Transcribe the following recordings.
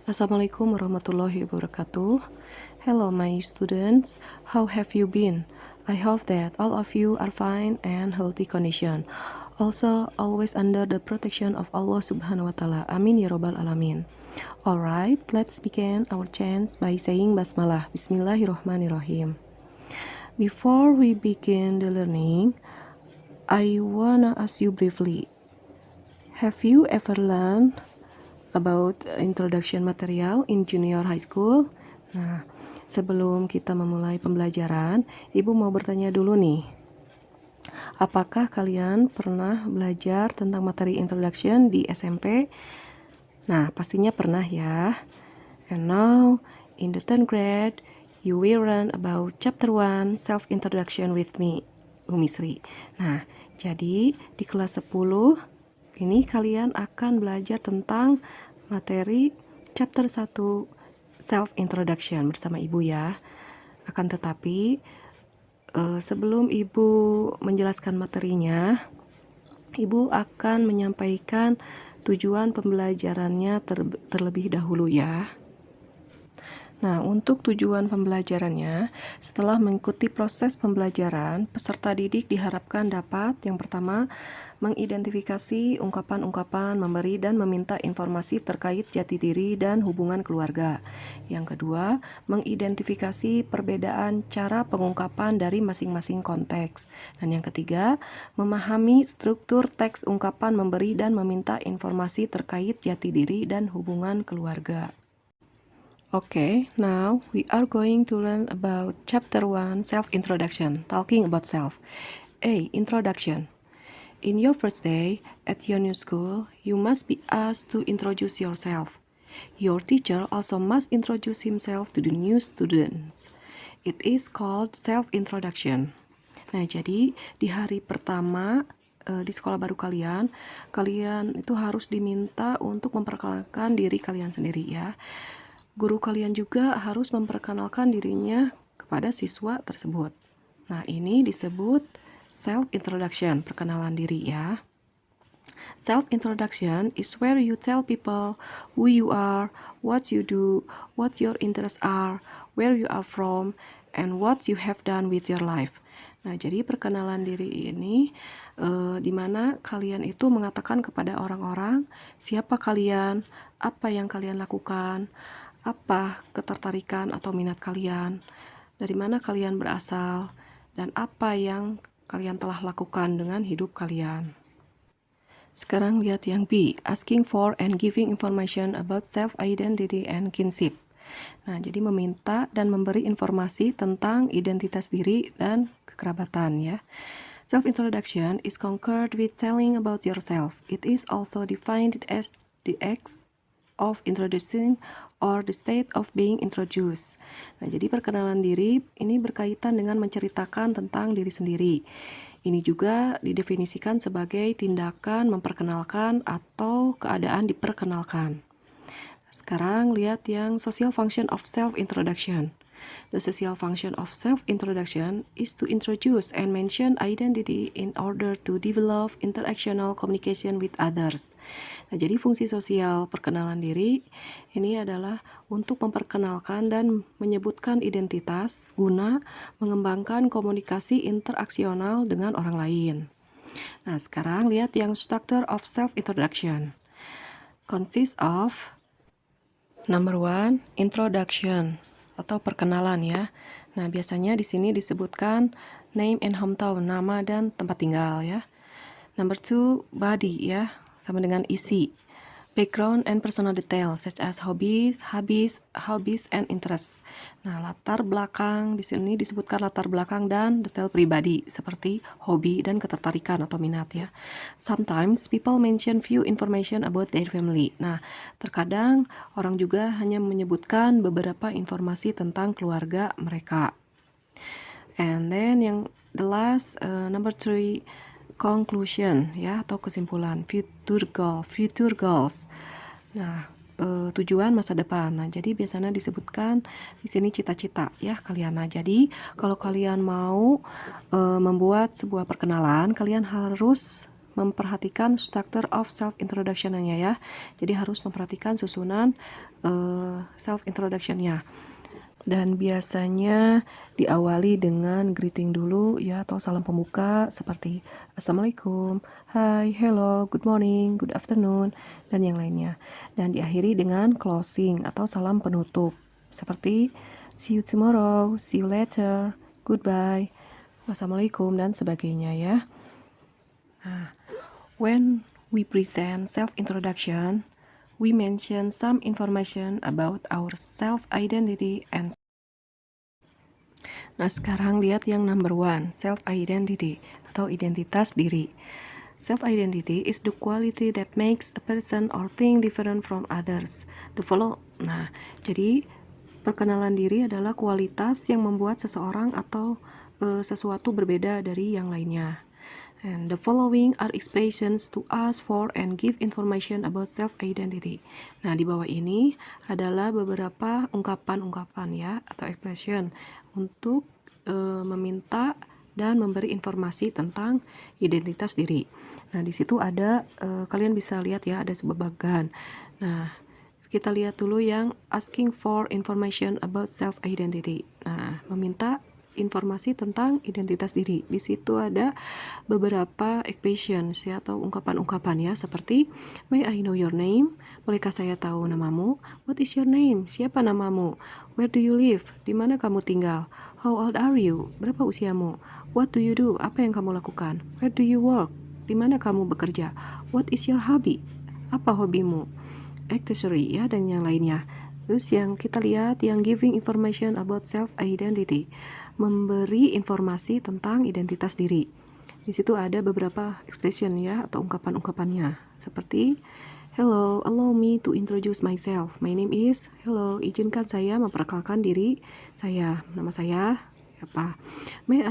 Assalamualaikum warahmatullahi wabarakatuh. Hello my students, how have you been? I hope that all of you are fine and healthy condition. Also, always under the protection of Allah subhanahu wa ta'ala. Amin ya rabbal alamin. Alright, let's begin our chant by saying basmalah. Bismillahirrahmanirrahim. Before we begin the learning, I wanna ask you briefly. Have you ever learned about introduction material in junior high school? Nah, sebelum kita memulai pembelajaran, Ibu mau bertanya dulu nih. Apakah kalian pernah belajar tentang materi introduction di SMP? Nah, pastinya pernah ya. And now, in the 10th grade, you will learn about chapter 1, self-introduction with me, Umi Sri. Nah, jadi di kelas 10, ini kalian akan belajar tentang materi chapter 1 self-introduction bersama Ibu ya. Akan tetapi, sebelum Ibu menjelaskan materinya, Ibu akan menyampaikan tujuan pembelajarannya terlebih dahulu ya. Nah, untuk tujuan pembelajarannya, setelah mengikuti proses pembelajaran, peserta didik diharapkan dapat yang pertama, mengidentifikasi ungkapan-ungkapan, memberi dan meminta informasi terkait jati diri dan hubungan keluarga. Yang kedua, mengidentifikasi perbedaan cara pengungkapan dari masing-masing konteks. Dan yang ketiga, memahami struktur teks ungkapan memberi dan meminta informasi terkait jati diri dan hubungan keluarga. Okay, now we are going to learn about chapter 1, self-introduction, talking about self. A. Introduction. In your first day at your new school, you must be asked to introduce yourself. Your teacher also must introduce himself to the new students. It is called self-introduction. Nah, jadi di hari pertama di sekolah baru kalian itu harus diminta untuk memperkenalkan diri kalian sendiri ya. Guru kalian juga harus memperkenalkan dirinya kepada siswa tersebut. Nah, ini disebut self-introduction, perkenalan diri ya. Self-introduction is where you tell people who you are, what you do, what your interests are, where you are from, and what you have done with your life. Nah, jadi perkenalan diri ini di mana kalian itu mengatakan kepada orang-orang siapa kalian, apa yang kalian lakukan, apa ketertarikan atau minat kalian, dari mana kalian berasal, dan apa yang kalian telah lakukan dengan hidup kalian. Sekarang lihat yang B, asking for and giving information about self-identity and kinship. Nah, jadi meminta dan memberi informasi tentang identitas diri dan kekerabatan ya. Self-introduction is concurred with telling about yourself. It is also defined as the act of introducing or the state of being introduced. Nah, jadi perkenalan diri ini berkaitan dengan menceritakan tentang diri sendiri. Ini juga didefinisikan sebagai tindakan memperkenalkan atau keadaan diperkenalkan. Sekarang lihat yang social function of self-introduction. The social function of self-introduction is to introduce and mention identity in order to develop interactional communication with others. Nah, jadi fungsi sosial perkenalan diri ini adalah untuk memperkenalkan dan menyebutkan identitas guna mengembangkan komunikasi interaksional dengan orang lain. Nah, sekarang lihat yang structure of self-introduction. Consists of number 1, introduction atau perkenalan ya. Nah, biasanya di sini disebutkan name and hometown, nama dan tempat tinggal ya. Number 2, body ya, sama dengan isi. Background and personal details such as hobbies and interests. Nah, latar belakang di sini disebutkan latar belakang dan detail pribadi seperti hobi dan ketertarikan atau minat ya. Sometimes people mention few information about their family. Nah, terkadang orang juga hanya menyebutkan beberapa informasi tentang keluarga mereka. And then yang the last number 3, conclusion ya atau kesimpulan, future goals. Nah, tujuan masa depan. Nah, jadi biasanya disebutkan di sini cita-cita ya kalian. Nah, jadi kalau kalian mau membuat sebuah perkenalan, kalian harus memperhatikan structure of self-introduction-nya ya. Jadi harus memperhatikan susunan self-introduction-nya. Dan biasanya diawali dengan greeting dulu ya, atau salam pembuka seperti Assalamualaikum, Hi, Hello, Good morning, Good afternoon, dan yang lainnya. Dan diakhiri dengan closing atau salam penutup seperti See you tomorrow, see you later, goodbye, Wassalamualaikum, dan sebagainya ya. Nah, when we present self-introduction, we mention some information about our self-identity and Nah, sekarang lihat yang number one, self-identity atau identitas diri. Self-identity is the quality that makes a person or thing different from others. Nah, jadi perkenalan diri adalah kualitas yang membuat seseorang atau sesuatu berbeda dari yang lainnya. And the following are expressions to ask for and give information about self-identity. Nah, di bawah ini adalah beberapa ungkapan-ungkapan ya, atau expression untuk meminta dan memberi informasi tentang identitas diri. Nah, di situ ada, kalian bisa lihat ya, ada sebagian. Nah, kita lihat dulu yang asking for information about self-identity. Nah, meminta informasi tentang identitas diri. Di situ ada beberapa expressions ya, atau ungkapan-ungkapan ya, seperti May I know your name? Bolehkah saya tahu namamu? What is your name? Siapa namamu? Where do you live? Di mana kamu tinggal? How old are you? Berapa usiamu? What do you do? Apa yang kamu lakukan? Where do you work? Di mana kamu bekerja? What is your hobby? Apa hobimu? Accessory ya, dan yang lainnya. Terus yang kita lihat yang giving information about self-identity, memberi informasi tentang identitas diri. Di situ ada beberapa expression ya, atau ungkapan-ungkapannya, seperti Hello, allow me to introduce myself. My name is. Hello, izinkan saya memperkenalkan diri saya. Nama saya apa? May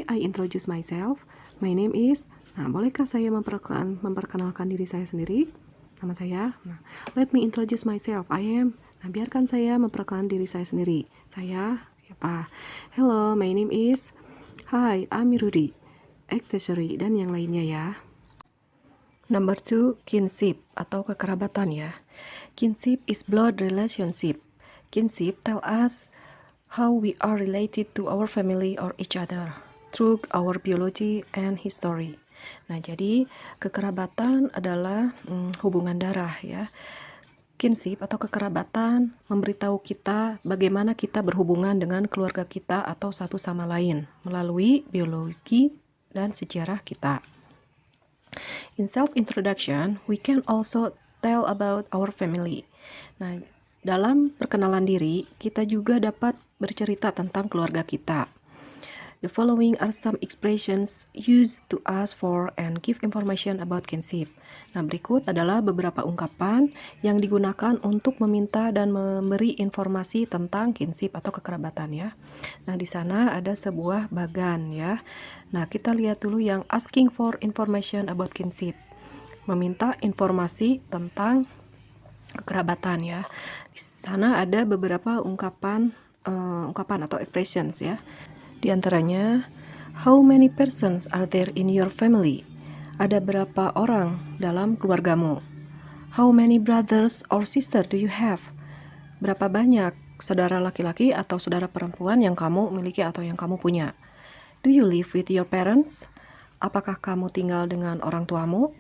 I introduce myself? My name is. Nah, bolehkah saya memperkenalkan diri saya sendiri? Nama saya. Nah, let me introduce myself. I am. Nah, biarkan saya memperkenalkan diri saya sendiri. Saya siapa? Hello, my name is. Hi, I'm Rudy. Accessory dan yang lainnya ya. Number 2, kinship atau kekerabatan ya. Kinship is blood relationship. Kinship tell us how we are related to our family or each other through our biology and history. Nah, jadi kekerabatan adalah hubungan darah ya. Kinship atau kekerabatan memberitahu kita bagaimana kita berhubungan dengan keluarga kita atau satu sama lain melalui biologi dan sejarah kita. In self-introduction, we can also tell about our family. Nah, dalam perkenalan diri, kita juga dapat bercerita tentang keluarga kita. The following are some expressions used to ask for and give information about kinship. Nah, berikut adalah beberapa ungkapan yang digunakan untuk meminta dan memberi informasi tentang kinship atau kekerabatan ya. Nah, di sana ada sebuah bagan ya. Nah, kita lihat dulu yang asking for information about kinship. Meminta informasi tentang kekerabatan ya. Di sana ada beberapa ungkapan atau expressions ya. Di antaranya, how many persons are there in your family? Ada berapa orang dalam keluargamu? How many brothers or sisters do you have? Berapa banyak saudara laki-laki atau saudara perempuan yang kamu miliki atau yang kamu punya? Do you live with your parents? Apakah kamu tinggal dengan orang tuamu?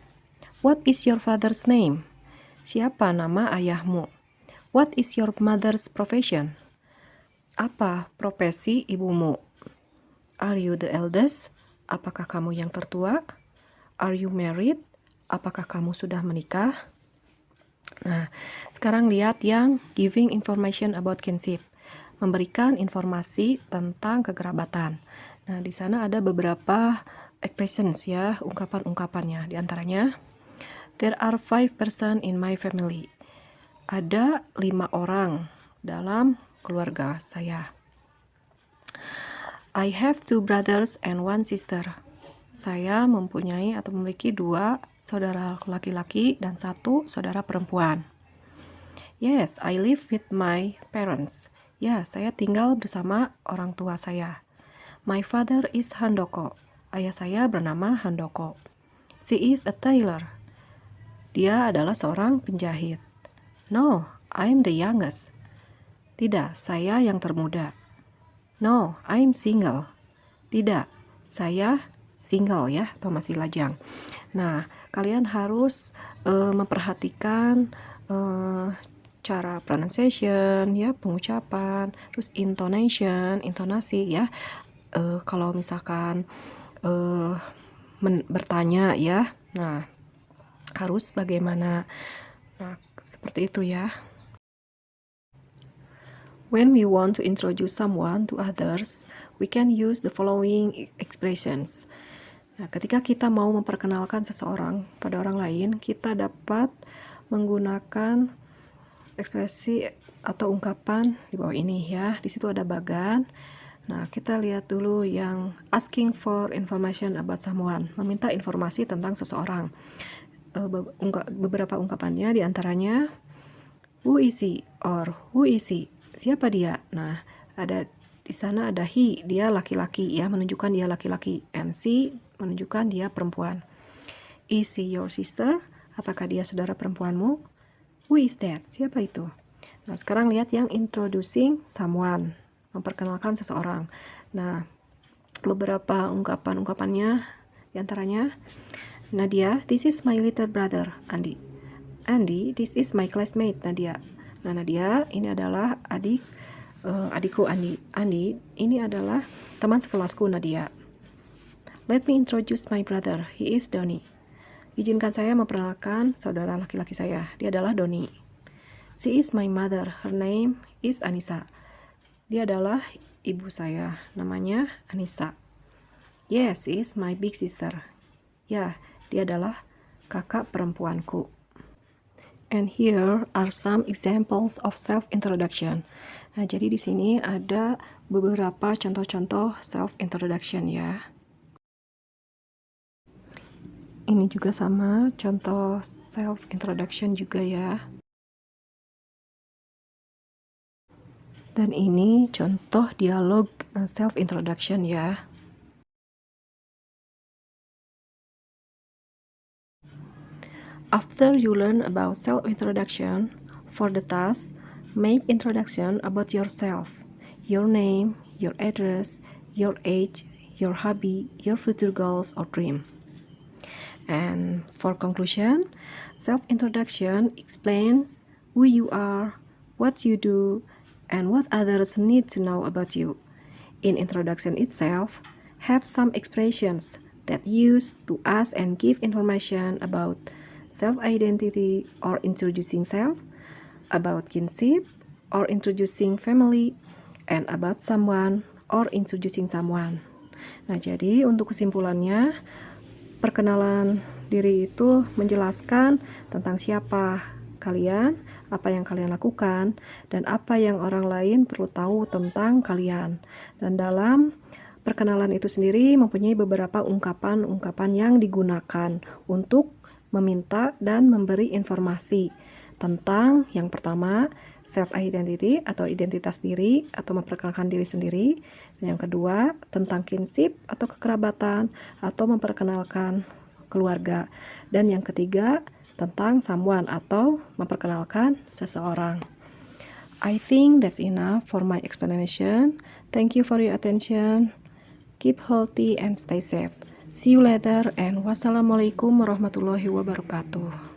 What is your father's name? Siapa nama ayahmu? What is your mother's profession? Apa profesi ibumu? Are you the eldest? Apakah kamu yang tertua? Are you married? Apakah kamu sudah menikah? Nah, sekarang lihat yang giving information about kinship, memberikan informasi tentang kekerabatan. Nah, di sana ada beberapa expressions ya, ungkapan-ungkapannya. Di antaranya, there are 5 persons in my family. Ada 5 orang dalam keluarga saya. I have 2 brothers and 1 sister. Saya mempunyai atau memiliki 2 saudara laki-laki dan 1 saudara perempuan. Yes, I live with my parents. Ya, saya tinggal bersama orang tua saya. My father is Handoko. Ayah saya bernama Handoko. She is a tailor. Dia adalah seorang penjahit. No, I'm the youngest. Tidak, saya yang termuda. No, I'm single. Tidak, saya single ya, atau masih lajang. Nah, kalian harus memperhatikan cara pronunciation ya, pengucapan, terus intonasi ya. Kalau misalkan bertanya ya, nah harus bagaimana. Nah, seperti itu ya. When we want to introduce someone to others, we can use the following expressions. Nah, ketika kita mau memperkenalkan seseorang pada orang lain, kita dapat menggunakan ekspresi atau ungkapan di bawah ini ya. Di situ ada bagan. Nah, kita lihat dulu yang asking for information about someone, meminta informasi tentang seseorang. Beberapa ungkapannya diantaranya who is he or who is he, siapa dia. Nah, ada di sana ada he, dia laki-laki ya, menunjukkan dia laki-laki, and she menunjukkan dia perempuan. Is she your sister? Apakah dia saudara perempuanmu? Who is that? Siapa itu? Nah, sekarang lihat yang introducing someone, memperkenalkan seseorang. Nah, beberapa ungkapannya diantaranya, Nadia, this is my little brother, Andi. Andi, this is my classmate, Nadia. Nah, Nadia, ini adalah adikku Andi. Andi, ini adalah teman sekelasku Nadia. Let me introduce my brother. He is Doni. Izinkan saya memperkenalkan saudara laki-laki saya. Dia adalah Doni. She is my mother. Her name is Anissa. Dia adalah ibu saya. Namanya Anissa. Yes, she is my big sister. Ya, dia adalah kakak perempuanku. And here are some examples of self-introduction. Nah, jadi di sini ada beberapa contoh-contoh self-introduction ya. Ini juga sama, contoh self-introduction juga ya. Dan ini contoh dialog self-introduction ya. After you learn about self-introduction, for the task, make introduction about yourself, your name, your address, your age, your hobby, your future goals or dream. And for conclusion, self-introduction explains who you are, what you do, and what others need to know about you. In introduction itself, have some expressions that use to ask and give information about self-identity or introducing self, about kinship or introducing family, and about someone or introducing someone. Nah, jadi untuk kesimpulannya, perkenalan diri itu menjelaskan tentang siapa kalian, apa yang kalian lakukan, dan apa yang orang lain perlu tahu tentang kalian. Dan dalam perkenalan itu sendiri mempunyai beberapa ungkapan-ungkapan yang digunakan untuk meminta dan memberi informasi tentang yang pertama self-identity atau identitas diri atau memperkenalkan diri sendiri, dan yang kedua tentang kinship atau kekerabatan atau memperkenalkan keluarga, dan yang ketiga tentang someone atau memperkenalkan seseorang. I think that's enough for my explanation. Thank you for your attention. Keep healthy and stay safe. See you later and wassalamualaikum warahmatullahi wabarakatuh.